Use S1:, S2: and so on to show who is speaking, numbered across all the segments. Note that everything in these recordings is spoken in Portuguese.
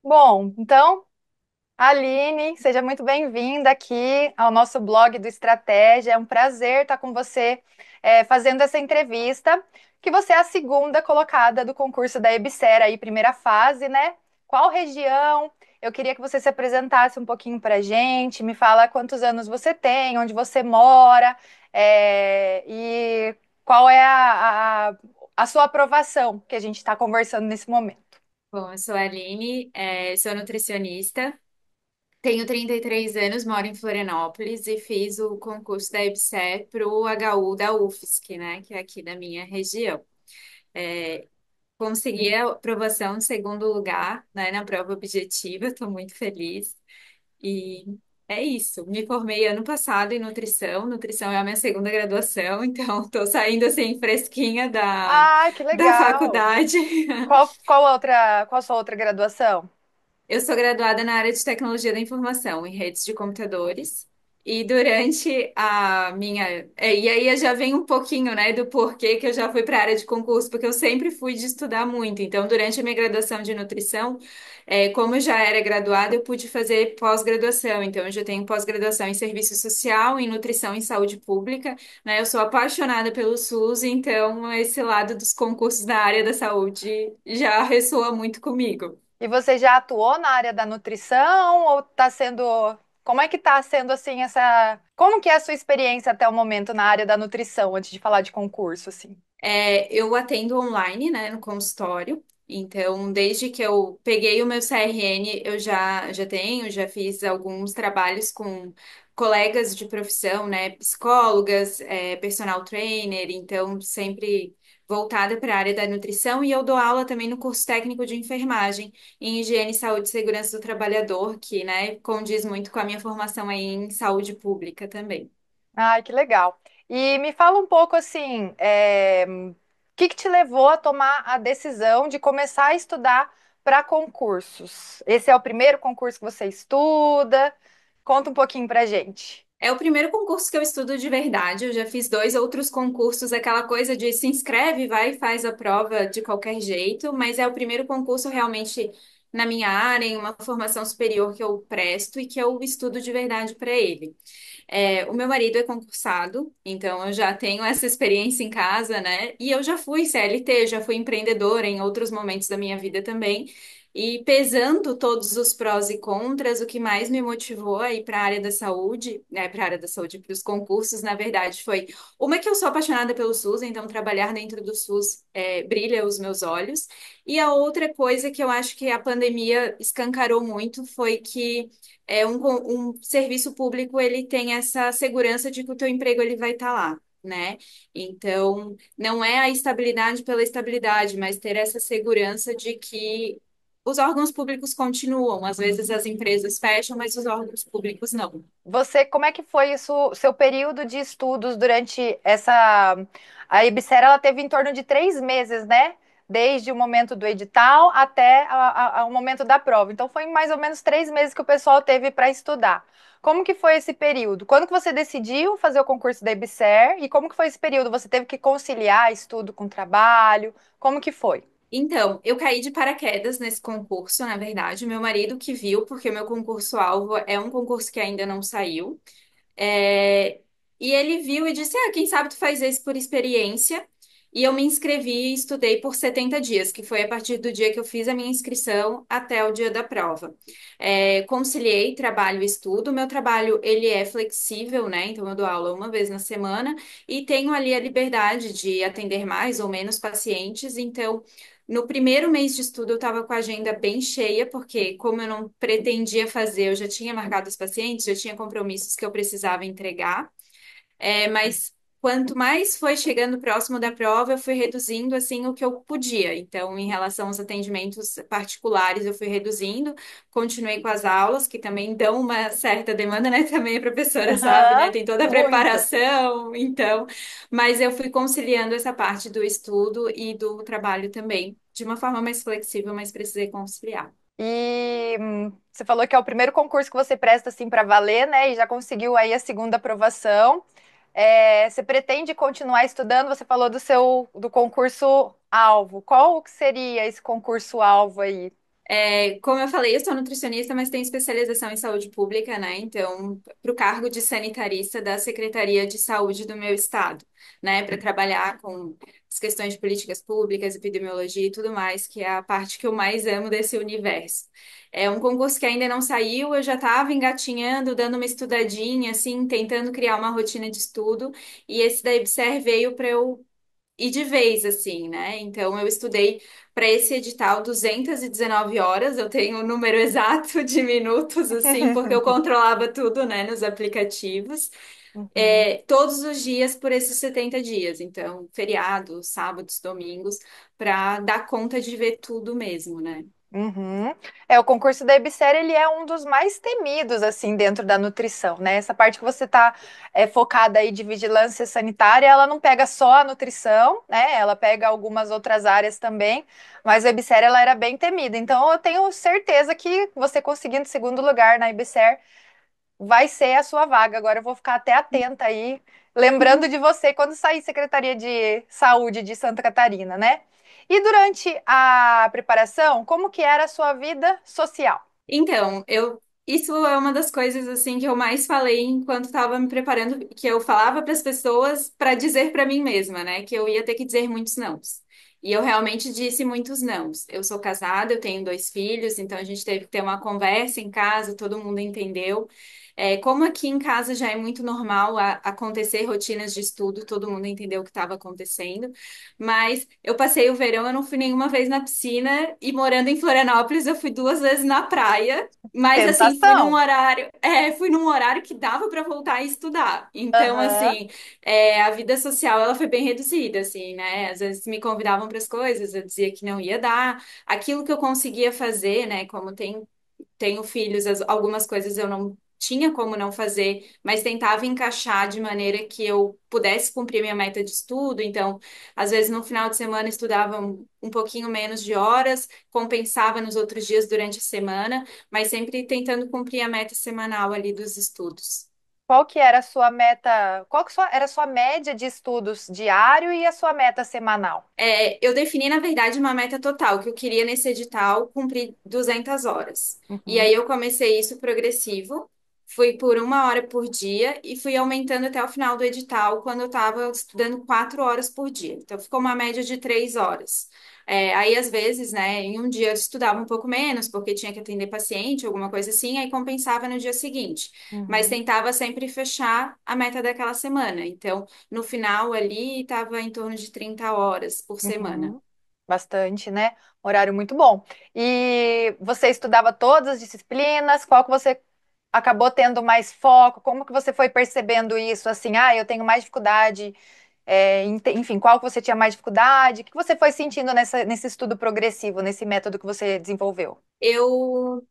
S1: Bom, então, Aline, seja muito bem-vinda aqui ao nosso blog do Estratégia. É um prazer estar com você, fazendo essa entrevista, que você é a segunda colocada do concurso da EBSERH, aí, primeira fase, né? Qual região? Eu queria que você se apresentasse um pouquinho para a gente, me fala quantos anos você tem, onde você mora, e qual é a sua aprovação que a gente está conversando nesse momento.
S2: Bom, eu sou a Aline, sou nutricionista, tenho 33 anos, moro em Florianópolis e fiz o concurso da EBSERH para o HU da UFSC, né, que é aqui da minha região. É, Consegui a aprovação em segundo lugar, né, na prova objetiva, estou muito feliz. E é isso, me formei ano passado em nutrição, nutrição é a minha segunda graduação, então estou saindo assim fresquinha
S1: Ah, que
S2: da
S1: legal!
S2: faculdade.
S1: Qual a sua outra graduação?
S2: Eu sou graduada na área de tecnologia da informação, em redes de computadores. E durante a minha. E aí já vem um pouquinho, né, do porquê que eu já fui para a área de concurso, porque eu sempre fui de estudar muito. Então, durante a minha graduação de nutrição, como eu já era graduada, eu pude fazer pós-graduação. Então, eu já tenho pós-graduação em serviço social, em nutrição em saúde pública, né? Eu sou apaixonada pelo SUS, então esse lado dos concursos na área da saúde já ressoa muito comigo.
S1: E você já atuou na área da nutrição ou está sendo. Como é que está sendo assim essa. Como que é a sua experiência até o momento na área da nutrição, antes de falar de concurso, assim?
S2: Eu atendo online, né, no consultório. Então, desde que eu peguei o meu CRN, eu já fiz alguns trabalhos com colegas de profissão, né, psicólogas, personal trainer, então sempre voltada para a área da nutrição. E eu dou aula também no curso técnico de enfermagem em higiene, saúde e segurança do trabalhador, que, né, condiz muito com a minha formação aí em saúde pública também.
S1: Ai, que legal. E me fala um pouco assim, o que que te levou a tomar a decisão de começar a estudar para concursos? Esse é o primeiro concurso que você estuda? Conta um pouquinho pra gente.
S2: É o primeiro concurso que eu estudo de verdade. Eu já fiz dois outros concursos, aquela coisa de se inscreve, vai e faz a prova de qualquer jeito, mas é o primeiro concurso realmente na minha área, em uma formação superior que eu presto e que eu estudo de verdade para ele. O meu marido é concursado, então eu já tenho essa experiência em casa, né? E eu já fui CLT, já fui empreendedora em outros momentos da minha vida também. E pesando todos os prós e contras, o que mais me motivou a ir para a área da saúde, né, para a área da saúde, para os concursos, na verdade, foi uma que eu sou apaixonada pelo SUS, então trabalhar dentro do SUS brilha os meus olhos. E a outra coisa que eu acho que a pandemia escancarou muito foi que um serviço público ele tem essa segurança de que o teu emprego ele vai estar lá. Né? Então, não é a estabilidade pela estabilidade, mas ter essa segurança de que os órgãos públicos continuam, às vezes as empresas fecham, mas os órgãos públicos não.
S1: Você, como é que foi isso, o seu período de estudos durante essa. A Ibsera, ela teve em torno de 3 meses, né? Desde o momento do edital até o momento da prova. Então, foi mais ou menos 3 meses que o pessoal teve para estudar. Como que foi esse período? Quando que você decidiu fazer o concurso da IBSER? E como que foi esse período? Você teve que conciliar estudo com trabalho? Como que foi?
S2: Então, eu caí de paraquedas nesse concurso, na verdade. Meu marido que viu, porque o meu concurso-alvo é um concurso que ainda não saiu. É, E ele viu e disse: quem sabe tu faz esse por experiência. E eu me inscrevi e estudei por 70 dias, que foi a partir do dia que eu fiz a minha inscrição até o dia da prova. Conciliei trabalho e estudo. Meu trabalho, ele é flexível, né? Então, eu dou aula uma vez na semana e tenho ali a liberdade de atender mais ou menos pacientes. Então, no primeiro mês de estudo, eu estava com a agenda bem cheia, porque, como eu não pretendia fazer, eu já tinha marcado os pacientes, já tinha compromissos que eu precisava entregar. Mas quanto mais foi chegando próximo da prova, eu fui reduzindo assim o que eu podia. Então, em relação aos atendimentos particulares, eu fui reduzindo, continuei com as aulas, que também dão uma certa demanda, né? Também a professora sabe, né?
S1: Aham,
S2: Tem toda a
S1: muita.
S2: preparação, então, mas eu fui conciliando essa parte do estudo e do trabalho também, de uma forma mais flexível, mas precisei conciliar.
S1: E você falou que é o primeiro concurso que você presta assim para valer, né? E já conseguiu aí a segunda aprovação. Você pretende continuar estudando? Você falou do concurso alvo. Qual que seria esse concurso alvo aí?
S2: Como eu falei, eu sou nutricionista, mas tenho especialização em saúde pública, né? Então, para o cargo de sanitarista da Secretaria de Saúde do meu estado, né? Para trabalhar com as questões de políticas públicas, epidemiologia e tudo mais, que é a parte que eu mais amo desse universo. É um concurso que ainda não saiu, eu já estava engatinhando, dando uma estudadinha, assim, tentando criar uma rotina de estudo, e esse da IBSER veio para eu ir de vez, assim, né? Então, eu estudei para esse edital 219 horas, eu tenho o número exato de minutos, assim, porque eu controlava tudo, né, nos aplicativos,
S1: Uhum.
S2: todos os dias por esses 70 dias. Então, feriados, sábados, domingos, para dar conta de ver tudo mesmo, né?
S1: Uhum. O concurso da EBSERH, ele é um dos mais temidos, assim, dentro da nutrição, né? Essa parte que você está focada aí de vigilância sanitária, ela não pega só a nutrição, né? Ela pega algumas outras áreas também, mas a EBSERH, ela era bem temida. Então, eu tenho certeza que você conseguindo segundo lugar na EBSERH, vai ser a sua vaga. Agora eu vou ficar até atenta aí, lembrando de você quando sair Secretaria de Saúde de Santa Catarina, né? E durante a preparação, como que era a sua vida social?
S2: Então, isso é uma das coisas assim que eu mais falei enquanto estava me preparando, que eu falava para as pessoas para dizer para mim mesma, né, que eu ia ter que dizer muitos nãos. E eu realmente disse muitos nãos. Eu sou casada, eu tenho dois filhos, então a gente teve que ter uma conversa em casa, todo mundo entendeu. Como aqui em casa já é muito normal acontecer rotinas de estudo, todo mundo entendeu o que estava acontecendo. Mas eu passei o verão, eu não fui nenhuma vez na piscina e morando em Florianópolis, eu fui duas vezes na praia. Mas assim,
S1: Tentação.
S2: fui num horário que dava para voltar a estudar. Então,
S1: Aham.
S2: assim, a vida social ela foi bem reduzida, assim, né? Às vezes me convidavam para as coisas, eu dizia que não ia dar. Aquilo que eu conseguia fazer, né? Como tenho filhos, algumas coisas eu não tinha como não fazer, mas tentava encaixar de maneira que eu pudesse cumprir minha meta de estudo. Então, às vezes no final de semana estudava um pouquinho menos de horas, compensava nos outros dias durante a semana, mas sempre tentando cumprir a meta semanal ali dos estudos.
S1: Qual que era a sua meta? Era a sua média de estudos diário e a sua meta semanal?
S2: Eu defini, na verdade, uma meta total, que eu queria nesse edital cumprir 200 horas. E
S1: Uhum,
S2: aí eu comecei isso progressivo, fui por 1 hora por dia e fui aumentando até o final do edital, quando eu estava estudando 4 horas por dia. Então ficou uma média de 3 horas. Aí, às vezes, né, em um dia eu estudava um pouco menos, porque tinha que atender paciente, alguma coisa assim, aí compensava no dia seguinte. Mas
S1: uhum,
S2: tentava sempre fechar a meta daquela semana. Então, no final ali, estava em torno de 30 horas por semana.
S1: uhum. Bastante, né? Horário muito bom. E você estudava todas as disciplinas? Qual que você acabou tendo mais foco? Como que você foi percebendo isso? Assim, eu tenho mais dificuldade. Enfim, qual que você tinha mais dificuldade? O que você foi sentindo nesse estudo progressivo, nesse método que você desenvolveu?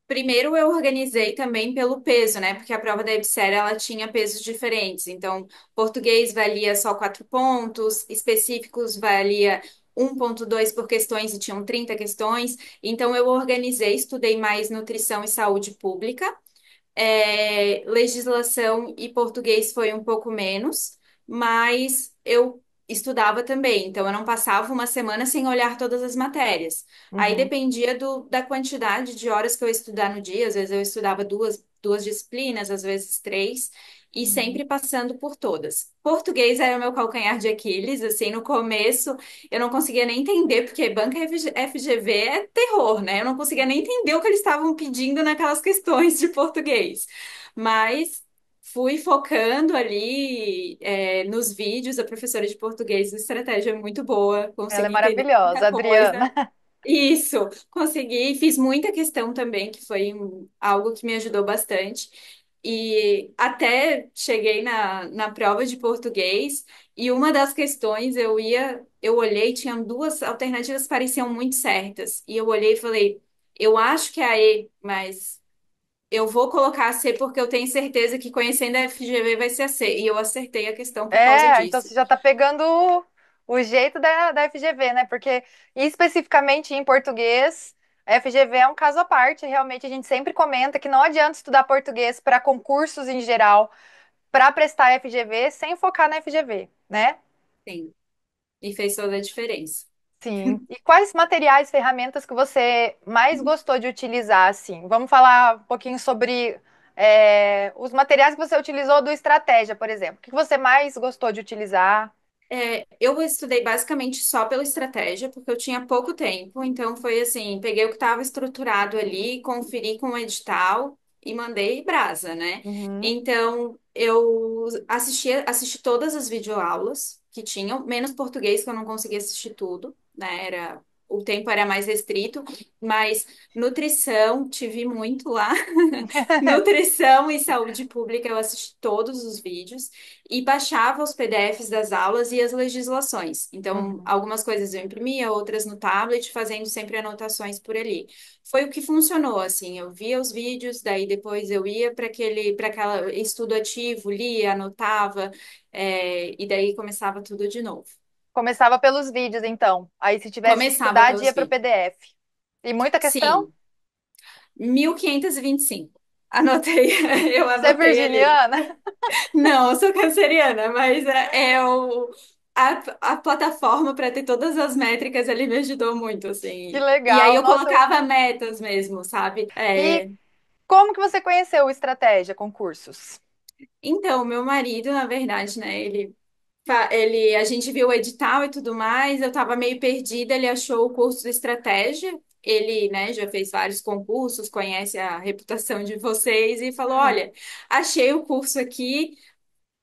S2: Primeiro eu organizei também pelo peso, né? Porque a prova da EBSERH, ela tinha pesos diferentes. Então, português valia só 4 pontos, específicos valia 1,2 por questões e tinham 30 questões. Então, eu organizei, estudei mais nutrição e saúde pública. Legislação e português foi um pouco menos, mas eu estudava também, então eu não passava uma semana sem olhar todas as matérias. Aí
S1: Uhum,
S2: dependia da quantidade de horas que eu ia estudar no dia, às vezes eu estudava duas disciplinas, às vezes três, e
S1: uhum.
S2: sempre passando por todas. Português era o meu calcanhar de Aquiles, assim, no começo eu não conseguia nem entender, porque banca FGV é terror, né? Eu não conseguia nem entender o que eles estavam pedindo naquelas questões de português. Mas fui focando ali, nos vídeos. A professora de português, a estratégia é muito boa,
S1: Ela é
S2: consegui entender
S1: maravilhosa,
S2: muita coisa.
S1: Adriana.
S2: Isso, consegui, fiz muita questão também, que foi algo que me ajudou bastante. E até cheguei na prova de português, e uma das questões eu olhei, tinham duas alternativas que pareciam muito certas. E eu olhei e falei, eu acho que é a E, mas eu vou colocar a C porque eu tenho certeza que conhecendo a FGV vai ser a C. E eu acertei a questão por causa
S1: Então
S2: disso.
S1: você já está pegando o jeito da FGV, né? Porque especificamente em português, a FGV é um caso à parte. Realmente a gente sempre comenta que não adianta estudar português para concursos em geral, para prestar FGV, sem focar na FGV, né?
S2: Sim, e fez toda a diferença.
S1: Sim. E quais materiais, ferramentas que você mais gostou de utilizar, assim? Vamos falar um pouquinho sobre os materiais que você utilizou do Estratégia, por exemplo. O que você mais gostou de utilizar?
S2: Eu estudei basicamente só pela estratégia, porque eu tinha pouco tempo, então foi assim, peguei o que estava estruturado ali, conferi com o edital e mandei brasa, né?
S1: Uhum,
S2: Então, eu assisti todas as videoaulas que tinham, menos português, que eu não conseguia assistir tudo, né? O tempo era mais restrito, mas nutrição, tive muito lá. Nutrição e saúde pública, eu assisti todos os vídeos e baixava os PDFs das aulas e as legislações. Então,
S1: uhum.
S2: algumas coisas eu imprimia, outras no tablet, fazendo sempre anotações por ali. Foi o que funcionou, assim. Eu via os vídeos, daí depois eu ia para aquela estudo ativo, lia, anotava, e daí começava tudo de novo.
S1: Começava pelos vídeos, então. Aí, se tivesse
S2: Começava
S1: dificuldade, ia
S2: pelos
S1: para o
S2: vídeos.
S1: PDF. E muita questão?
S2: Sim, 1525. Anotei, eu
S1: Você é
S2: anotei ali.
S1: virginiana?
S2: Não, eu sou canceriana, mas a plataforma para ter todas as métricas ali me ajudou muito,
S1: Que
S2: assim. E aí
S1: legal.
S2: eu
S1: Nossa.
S2: colocava metas mesmo, sabe?
S1: E como que você conheceu o Estratégia Concursos?
S2: Então, meu marido, na verdade, né, a gente viu o edital e tudo mais, eu tava meio perdida, ele achou o curso de estratégia. Ele, né, já fez vários concursos, conhece a reputação de vocês e falou: Olha, achei o curso aqui.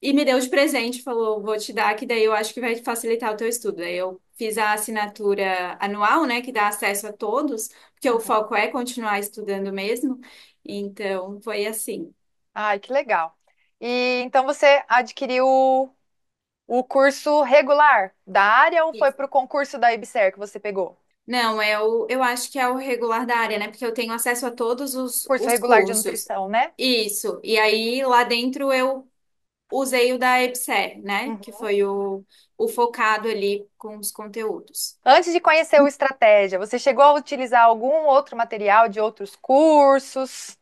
S2: E me deu de presente, falou, vou te dar, que daí eu acho que vai facilitar o teu estudo. Aí eu fiz a assinatura anual, né, que dá acesso a todos, porque o
S1: Uhum.
S2: foco é continuar estudando mesmo. Então, foi assim.
S1: Ai, que legal. E então você adquiriu o curso regular da área ou foi
S2: Isso.
S1: para o concurso da IBSER que você pegou?
S2: Não, eu acho que é o regular da área, né? Porque eu tenho acesso a todos
S1: Curso
S2: os
S1: regular de
S2: cursos.
S1: nutrição, né?
S2: Isso. E aí, lá dentro, eu usei o da EBSER, né? Que
S1: Uhum.
S2: foi o focado ali com os conteúdos.
S1: Antes de conhecer o Estratégia, você chegou a utilizar algum outro material de outros cursos?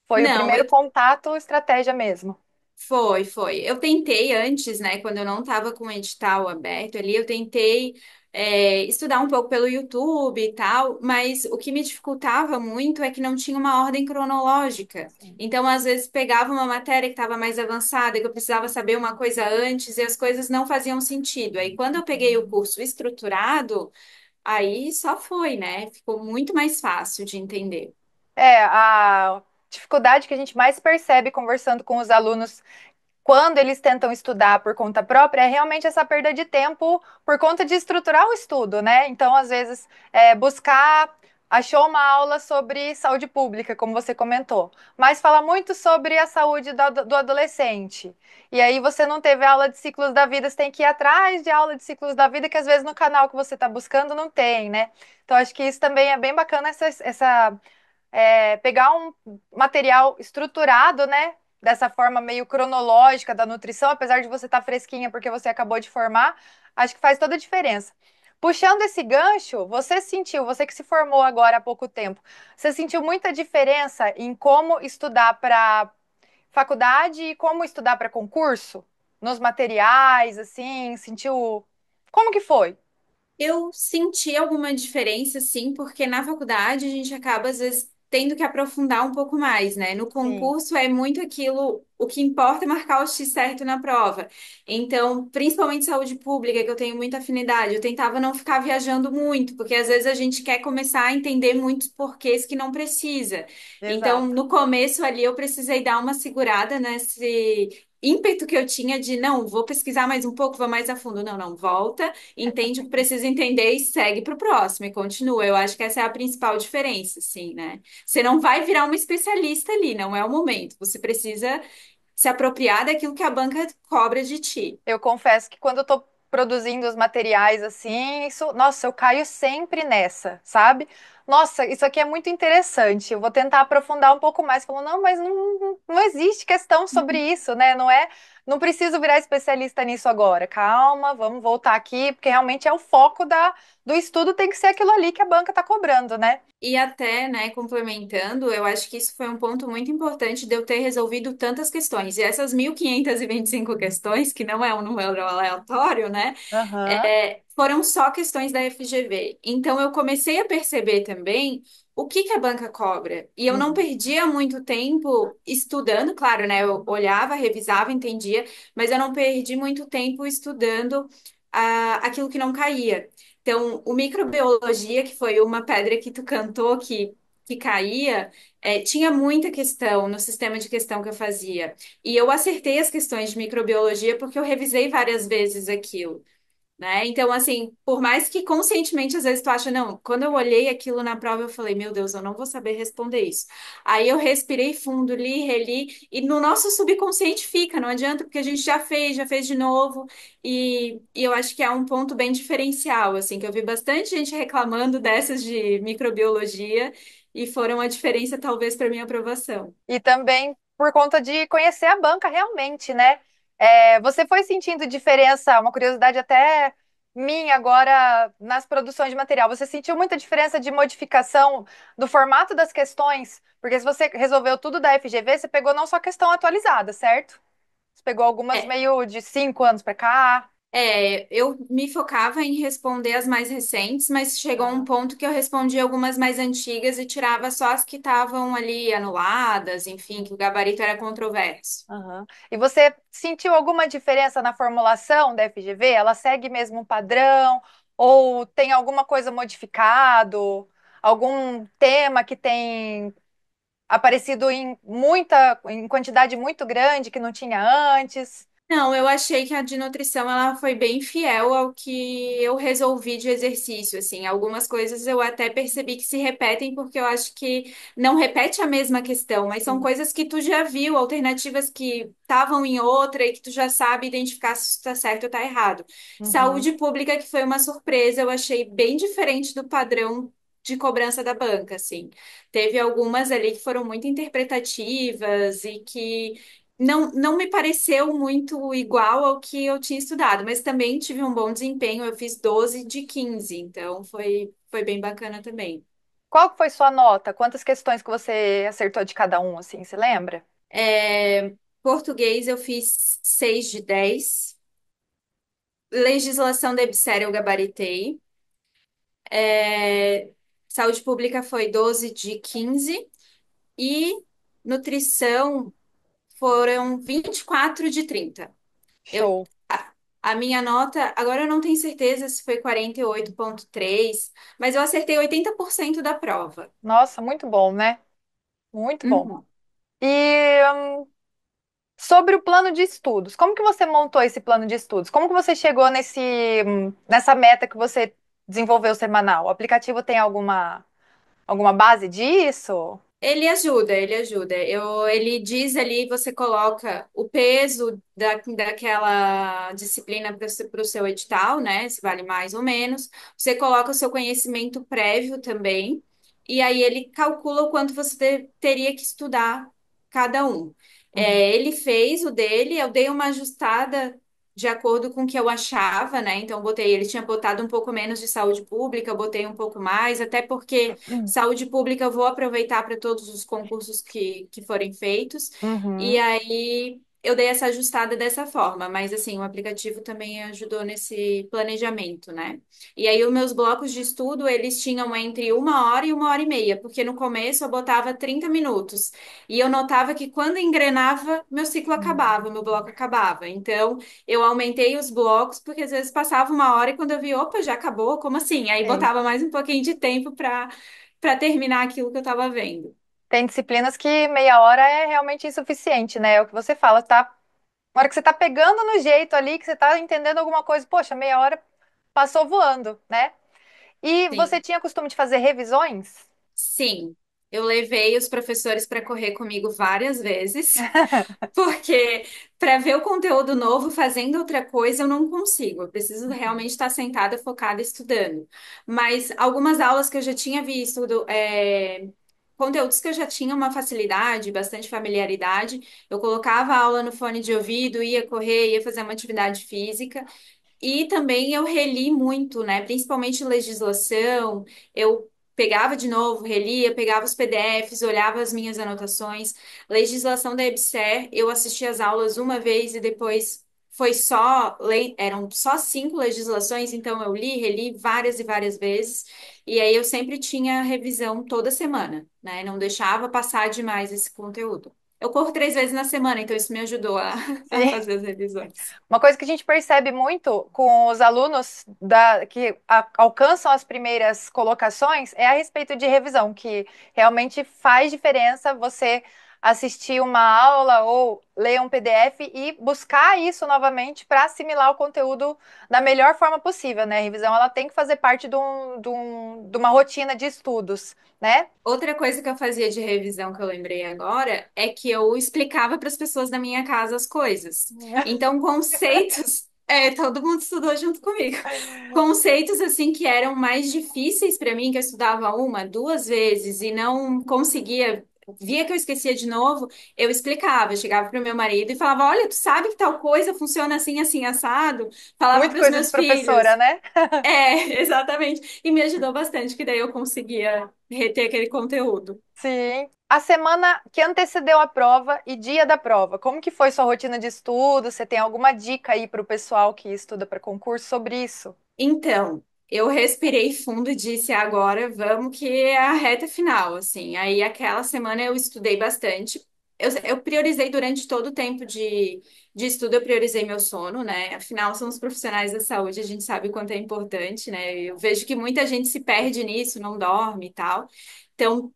S1: Foi o
S2: Não,
S1: primeiro contato Estratégia mesmo.
S2: Foi. Eu tentei antes, né, quando eu não estava com o edital aberto ali, eu tentei estudar um pouco pelo YouTube e tal, mas o que me dificultava muito é que não tinha uma ordem cronológica.
S1: Sim.
S2: Então, às vezes, pegava uma matéria que estava mais avançada, que eu precisava saber uma coisa antes, e as coisas não faziam sentido. Aí, quando eu peguei o curso estruturado, aí só foi, né? Ficou muito mais fácil de entender.
S1: É, a dificuldade que a gente mais percebe conversando com os alunos quando eles tentam estudar por conta própria, é realmente essa perda de tempo por conta de estruturar o estudo, né? Então, às vezes, buscar. Achou uma aula sobre saúde pública, como você comentou, mas fala muito sobre a saúde do adolescente. E aí você não teve aula de ciclos da vida, você tem que ir atrás de aula de ciclos da vida, que às vezes no canal que você está buscando não tem, né? Então, acho que isso também é bem bacana, pegar um material estruturado, né? Dessa forma meio cronológica da nutrição, apesar de você estar fresquinha porque você acabou de formar, acho que faz toda a diferença. Puxando esse gancho, você que se formou agora há pouco tempo, você sentiu muita diferença em como estudar para faculdade e como estudar para concurso? Nos materiais, assim, sentiu. Como que foi?
S2: Eu senti alguma diferença, sim, porque na faculdade a gente acaba, às vezes, tendo que aprofundar um pouco mais, né? No
S1: Sim,
S2: concurso é muito aquilo, o que importa é marcar o X certo na prova. Então, principalmente saúde pública, que eu tenho muita afinidade, eu tentava não ficar viajando muito, porque às vezes a gente quer começar a entender muitos porquês que não precisa. Então,
S1: exato.
S2: no começo ali, eu precisei dar uma segurada nesse ímpeto que eu tinha de, não, vou pesquisar mais um pouco, vou mais a fundo. Não, não, volta, entende o que precisa entender e segue para o próximo e continua. Eu acho que essa é a principal diferença, assim, né? Você não vai virar uma especialista ali, não é o momento. Você precisa se apropriar daquilo que a banca cobra de ti.
S1: Eu confesso que quando eu tô produzindo os materiais assim, isso, nossa, eu caio sempre nessa, sabe? Nossa, isso aqui é muito interessante. Eu vou tentar aprofundar um pouco mais. Falou, não, mas não existe questão sobre isso, né? Não é não preciso virar especialista nisso agora. Calma, vamos voltar aqui, porque realmente é o foco do estudo, tem que ser aquilo ali que a banca está cobrando, né?
S2: E até, né, complementando, eu acho que isso foi um ponto muito importante de eu ter resolvido tantas questões. E essas 1.525 questões, que não é um número aleatório, né,
S1: Aham.
S2: foram só questões da FGV. Então, eu comecei a perceber também o que que a banca cobra. E eu não
S1: Uhum.
S2: perdia muito tempo estudando, claro, né, eu olhava, revisava, entendia, mas eu não perdi muito tempo estudando aquilo que não caía. Então, o microbiologia, que foi uma pedra que tu cantou que caía, tinha muita questão no sistema de questão que eu fazia. E eu acertei as questões de microbiologia porque eu revisei várias vezes aquilo, né? Então, assim, por mais que conscientemente às vezes tu acha, não, quando eu olhei aquilo na prova, eu falei, meu Deus, eu não vou saber responder isso. Aí eu respirei fundo, li, reli, e no nosso subconsciente fica, não adianta, porque a gente já fez de novo, e eu acho que é um ponto bem diferencial, assim, que eu vi bastante gente reclamando dessas de microbiologia, e foram a diferença, talvez, para minha aprovação.
S1: E também por conta de conhecer a banca realmente, né? Você foi sentindo diferença, uma curiosidade até minha agora nas produções de material. Você sentiu muita diferença de modificação do formato das questões? Porque se você resolveu tudo da FGV, você pegou não só questão atualizada, certo? Você pegou algumas
S2: É,
S1: meio de 5 anos para cá.
S2: eu me focava em responder as mais recentes, mas chegou um
S1: Aham.
S2: ponto que eu respondi algumas mais antigas e tirava só as que estavam ali anuladas, enfim, que o gabarito era controverso.
S1: Aham. E você sentiu alguma diferença na formulação da FGV? Ela segue mesmo um padrão? Ou tem alguma coisa modificado? Algum tema que tem aparecido em quantidade muito grande que não tinha antes?
S2: Não, eu achei que a de nutrição ela foi bem fiel ao que eu resolvi de exercício, assim. Algumas coisas eu até percebi que se repetem porque eu acho que não repete a mesma questão, mas são
S1: Sim.
S2: coisas que tu já viu, alternativas que estavam em outra e que tu já sabe identificar se está certo ou está errado.
S1: Uhum.
S2: Saúde pública que foi uma surpresa, eu achei bem diferente do padrão de cobrança da banca, assim. Teve algumas ali que foram muito interpretativas e que não me pareceu muito igual ao que eu tinha estudado, mas também tive um bom desempenho. Eu fiz 12 de 15, então foi bem bacana também.
S1: Qual que foi sua nota? Quantas questões que você acertou de cada um, assim, você lembra?
S2: Português eu fiz 6 de 10. Legislação da EBSERH eu gabaritei. É, Saúde pública foi 12 de 15. E nutrição foram 24 de 30. Eu,
S1: Show.
S2: a minha nota, agora eu não tenho certeza se foi 48,3, mas eu acertei 80% da prova.
S1: Nossa, muito bom, né? Muito bom.
S2: Uhum.
S1: E sobre o plano de estudos, como que você montou esse plano de estudos? Como que você chegou nessa meta que você desenvolveu semanal? O aplicativo tem alguma base disso?
S2: Ele ajuda, ele ajuda. Ele diz ali, você coloca o peso daquela disciplina para o seu edital, né? Se vale mais ou menos. Você coloca o seu conhecimento prévio também. E aí ele calcula o quanto você teria que estudar cada um.
S1: Uhum,
S2: Ele fez o dele, eu dei uma ajustada de acordo com o que eu achava, né? Então, ele tinha botado um pouco menos de saúde pública, eu botei um pouco mais, até porque. Saúde pública, eu vou aproveitar para todos os concursos que forem feitos. E
S1: uhum,
S2: aí eu dei essa ajustada dessa forma, mas assim, o aplicativo também ajudou nesse planejamento, né? E aí os meus blocos de estudo, eles tinham entre 1 hora e 1 hora e meia, porque no começo eu botava 30 minutos. E eu notava que quando engrenava, meu ciclo acabava, meu bloco acabava. Então, eu aumentei os blocos, porque às vezes passava 1 hora e quando eu vi, opa, já acabou, como assim? Aí
S1: sim.
S2: botava mais um pouquinho de tempo para terminar aquilo que eu estava vendo.
S1: Tem disciplinas que meia hora é realmente insuficiente, né? É o que você fala, tá? Na hora que você tá pegando no jeito ali, que você tá entendendo alguma coisa, poxa, meia hora passou voando, né? E você
S2: Sim,
S1: tinha costume de fazer revisões?
S2: sim. Eu levei os professores para correr comigo várias vezes, porque para ver o conteúdo novo fazendo outra coisa eu não consigo. Eu preciso realmente estar sentada, focada, estudando. Mas algumas aulas que eu já tinha visto, conteúdos que eu já tinha uma facilidade, bastante familiaridade. Eu colocava a aula no fone de ouvido, ia correr, ia fazer uma atividade física. E também eu reli muito, né? Principalmente legislação. Eu pegava de novo, relia, pegava os PDFs, olhava as minhas anotações. Legislação da EBSER, eu assisti as aulas uma vez e depois foi só lei, eram só 5 legislações, então eu li, reli várias e várias vezes. E aí eu sempre tinha revisão toda semana, né? Não deixava passar demais esse conteúdo. Eu corro 3 vezes na semana, então isso me ajudou a, a
S1: Sim.
S2: fazer as revisões.
S1: Uma coisa que a gente percebe muito com os alunos que alcançam as primeiras colocações é a respeito de revisão, que realmente faz diferença você assistir uma aula ou ler um PDF e buscar isso novamente para assimilar o conteúdo da melhor forma possível, né? A revisão ela tem que fazer parte de uma rotina de estudos, né?
S2: Outra coisa que eu fazia de revisão que eu lembrei agora é que eu explicava para as pessoas da minha casa as coisas. Então, conceitos. Todo mundo estudou junto comigo. Conceitos assim que eram mais difíceis para mim, que eu estudava uma, 2 vezes e não conseguia, via que eu esquecia de novo, eu explicava. Eu chegava para o meu marido e falava: Olha, tu sabe que tal coisa funciona assim, assim, assado? Falava
S1: Muito
S2: para os
S1: coisa de
S2: meus
S1: professora,
S2: filhos.
S1: né?
S2: Exatamente. E me ajudou bastante, que daí eu conseguia reter aquele conteúdo.
S1: Sim. A semana que antecedeu a prova e dia da prova, como que foi sua rotina de estudo? Você tem alguma dica aí para o pessoal que estuda para concurso sobre isso?
S2: Então, eu respirei fundo e disse: agora vamos que é a reta final, assim. Aí, aquela semana eu estudei bastante. Eu priorizei durante todo o tempo de estudo, eu priorizei meu sono, né? Afinal, somos profissionais da saúde, a gente sabe o quanto é importante, né? Eu vejo que muita gente se perde nisso, não dorme e tal. Então,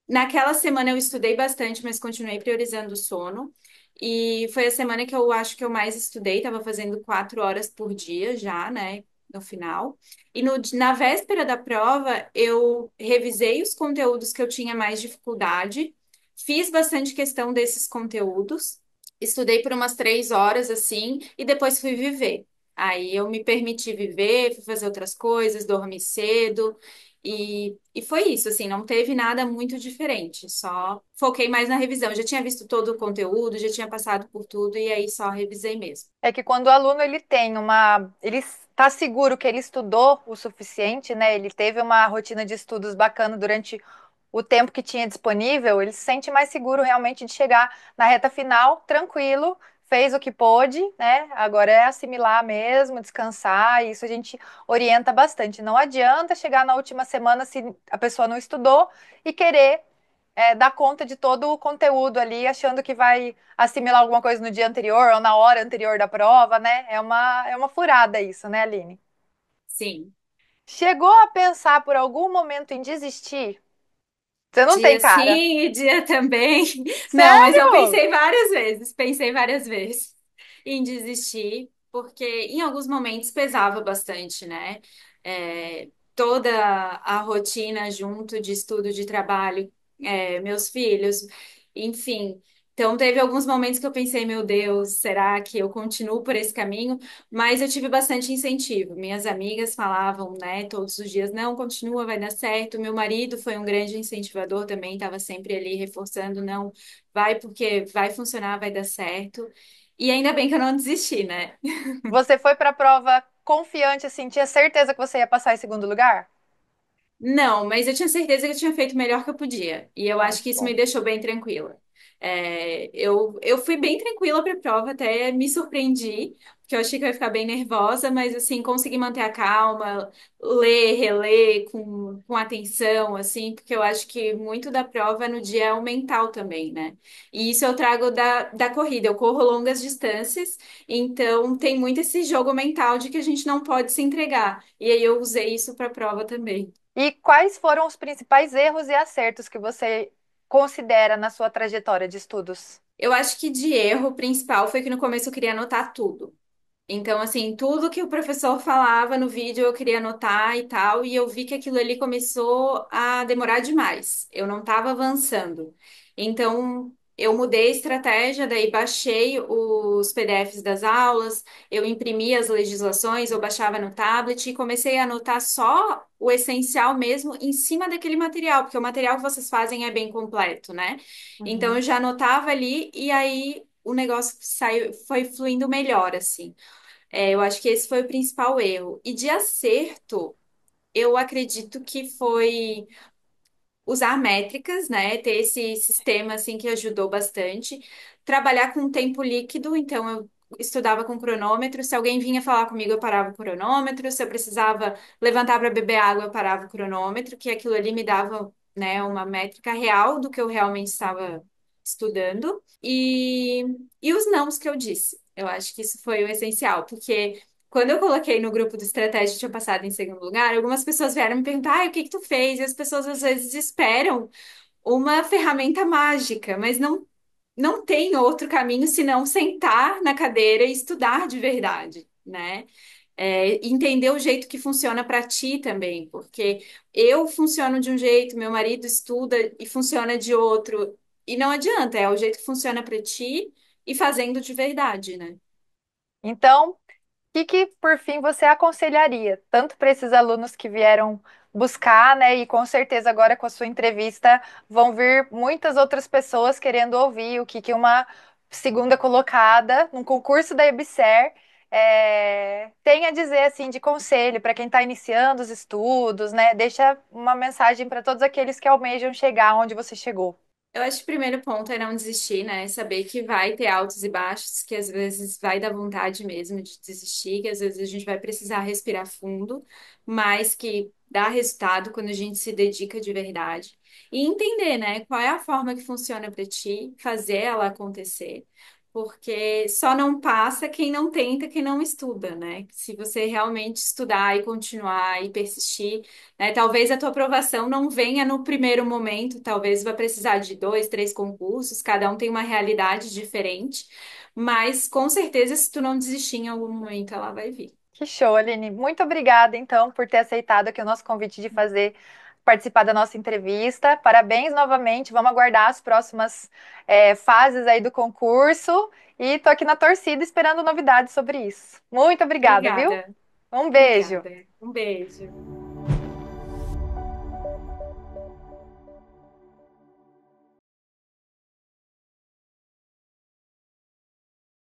S2: naquela semana eu estudei bastante, mas continuei priorizando o sono. E foi a semana que eu acho que eu mais estudei, estava fazendo 4 horas por dia já, né? No final. E na véspera da prova, eu revisei os conteúdos que eu tinha mais dificuldade, fiz bastante questão desses conteúdos, estudei por umas 3 horas assim, e depois fui viver. Aí eu me permiti viver, fui fazer outras coisas, dormi cedo. E foi isso, assim, não teve nada muito diferente, só foquei mais na revisão. Eu já tinha visto todo o conteúdo, já tinha passado por tudo, e aí só revisei mesmo.
S1: É que quando o aluno ele está seguro que ele estudou o suficiente, né? Ele teve uma rotina de estudos bacana durante o tempo que tinha disponível, ele se sente mais seguro realmente de chegar na reta final, tranquilo, fez o que pôde, né? Agora é assimilar mesmo, descansar, e isso a gente orienta bastante. Não adianta chegar na última semana se a pessoa não estudou e querer dar conta de todo o conteúdo ali, achando que vai assimilar alguma coisa no dia anterior ou na hora anterior da prova, né? É uma furada isso, né, Aline?
S2: Sim.
S1: Chegou a pensar por algum momento em desistir? Você não tem
S2: Dia
S1: cara.
S2: sim e dia também. Não, mas eu
S1: Sério?
S2: pensei várias vezes em desistir, porque em alguns momentos pesava bastante, né? Toda a rotina junto de estudo, de trabalho, meus filhos, enfim. Então, teve alguns momentos que eu pensei, meu Deus, será que eu continuo por esse caminho? Mas eu tive bastante incentivo. Minhas amigas falavam, né, todos os dias, não, continua, vai dar certo. Meu marido foi um grande incentivador também, estava sempre ali reforçando, não, vai porque vai funcionar, vai dar certo. E ainda bem que eu não desisti, né?
S1: Você foi para a prova confiante, assim, tinha certeza que você ia passar em segundo lugar?
S2: Não, mas eu tinha certeza que eu tinha feito o melhor que eu podia. E eu
S1: Ai,
S2: acho
S1: que
S2: que isso me
S1: bom.
S2: deixou bem tranquila. Eu fui bem tranquila para a prova, até me surpreendi, porque eu achei que eu ia ficar bem nervosa, mas assim, consegui manter a calma, ler, reler com atenção, assim, porque eu acho que muito da prova no dia é o mental também, né? E isso eu trago da corrida. Eu corro longas distâncias, então tem muito esse jogo mental de que a gente não pode se entregar. E aí eu usei isso para a prova também.
S1: E quais foram os principais erros e acertos que você considera na sua trajetória de estudos?
S2: Eu acho que de erro principal foi que no começo eu queria anotar tudo. Então, assim, tudo que o professor falava no vídeo eu queria anotar e tal, e eu vi que aquilo ali começou a demorar demais. Eu não estava avançando. Então, eu mudei a estratégia, daí baixei os PDFs das aulas, eu imprimi as legislações, eu baixava no tablet e comecei a anotar só o essencial mesmo em cima daquele material, porque o material que vocês fazem é bem completo, né? Então eu
S1: Uhum.
S2: já anotava ali e aí o negócio saiu, foi fluindo melhor, assim. Eu acho que esse foi o principal erro. E de acerto, eu acredito que foi usar métricas, né? Ter esse sistema assim que ajudou bastante. Trabalhar com tempo líquido, então eu estudava com cronômetro. Se alguém vinha falar comigo, eu parava o cronômetro. Se eu precisava levantar para beber água, eu parava o cronômetro, que aquilo ali me dava, né, uma métrica real do que eu realmente estava estudando. E os nãos que eu disse. Eu acho que isso foi o essencial, porque quando eu coloquei no grupo do Estratégia que tinha passado em segundo lugar, algumas pessoas vieram me perguntar, o que que tu fez? E as pessoas às vezes esperam uma ferramenta mágica, mas não tem outro caminho senão sentar na cadeira e estudar de verdade, né? Entender o jeito que funciona para ti também, porque eu funciono de um jeito, meu marido estuda e funciona de outro, e não adianta, é o jeito que funciona para ti e fazendo de verdade, né?
S1: Então, o que, por fim, você aconselharia, tanto para esses alunos que vieram buscar, né? E com certeza agora com a sua entrevista vão vir muitas outras pessoas querendo ouvir o que uma segunda colocada num concurso da EBSER tem a dizer assim de conselho para quem está iniciando os estudos, né? Deixa uma mensagem para todos aqueles que almejam chegar onde você chegou.
S2: Eu acho que o primeiro ponto é não desistir, né? Saber que vai ter altos e baixos, que às vezes vai dar vontade mesmo de desistir, que às vezes a gente vai precisar respirar fundo, mas que dá resultado quando a gente se dedica de verdade. E entender, né, qual é a forma que funciona para ti, fazer ela acontecer. Porque só não passa quem não tenta, quem não estuda, né? Se você realmente estudar e continuar e persistir, né? Talvez a tua aprovação não venha no primeiro momento, talvez vai precisar de dois, três concursos, cada um tem uma realidade diferente, mas com certeza, se tu não desistir em algum momento, ela vai vir.
S1: Que show, Aline. Muito obrigada, então, por ter aceitado aqui o nosso convite de fazer participar da nossa entrevista. Parabéns novamente. Vamos aguardar as próximas fases aí do concurso. E tô aqui na torcida esperando novidades sobre isso. Muito obrigada, viu?
S2: Obrigada,
S1: Um beijo.
S2: obrigada. Um beijo.